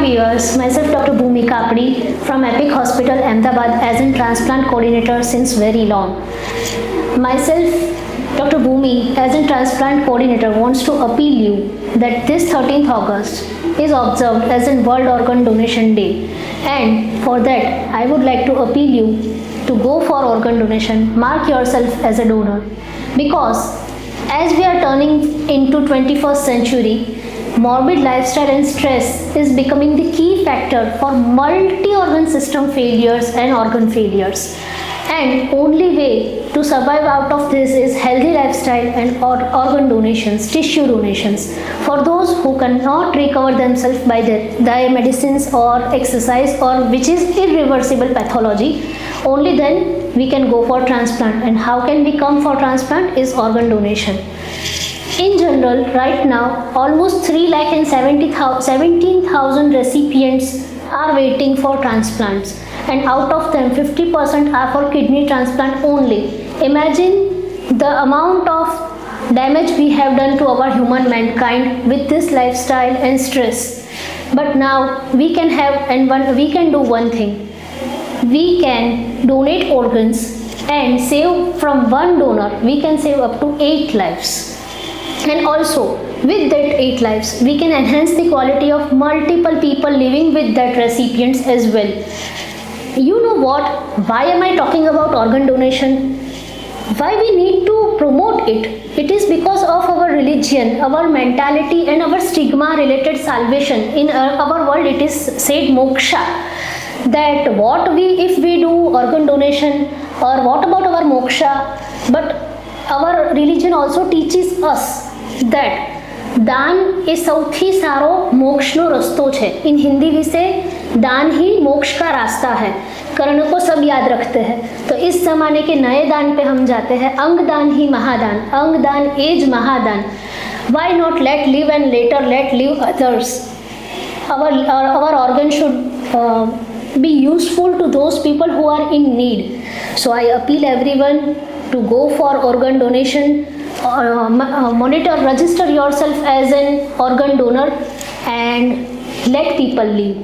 viewers, myself Dr. Bhumi Kapdi from Epic Hospital, Ahmedabad as a transplant coordinator since very long. Myself, Dr. Bhumi, as a transplant coordinator, wants to appeal you that this 13th August is observed as a World Organ Donation Day, and for that I would like to appeal you to go for organ donation. Mark yourself as a donor, because as we are turning into 21st century, morbid lifestyle and stress is becoming the key factor for multi-organ system failures and organ failures. And only way to survive out of this is healthy lifestyle and organ donations, tissue donations. For those who cannot recover themselves by their medicines or exercise, or which is irreversible pathology, only then we can go for transplant. And how can we come for transplant is organ donation. In general, right now, almost 3,17,000 recipients are waiting for transplants, and out of them 50% are for kidney transplant only. Imagine the amount of damage we have done to our human mankind with this lifestyle and stress. But now we can do one thing. We can donate organs and save, from one donor we can save up to 8 lives. And also with that 8 lives we can enhance the quality of multiple people living with that recipients as well. You know what? Why am I talking about organ donation? Why we need to promote it? It is because of our religion, our mentality and our stigma related salvation. In our world it is said moksha, that if we do organ donation, or what about our moksha? But our religion also teaches us that દાન એ સૌથી સારો મોક્ષનો રસ્તો છે. इन हिंदी भी से दान ही मोक्ष का रास्ता है. कर्ण को सब याद रखते हैं. तो इस जमाने के नए दान पे हम जाते हैं. अंग दान ही महादान, अंग दान एज महादान. Why not let live and later let live others? Our organ should be useful to those people who are in need. So I appeal everyone to go for organ donation. Register yourself as an organ donor and let people live.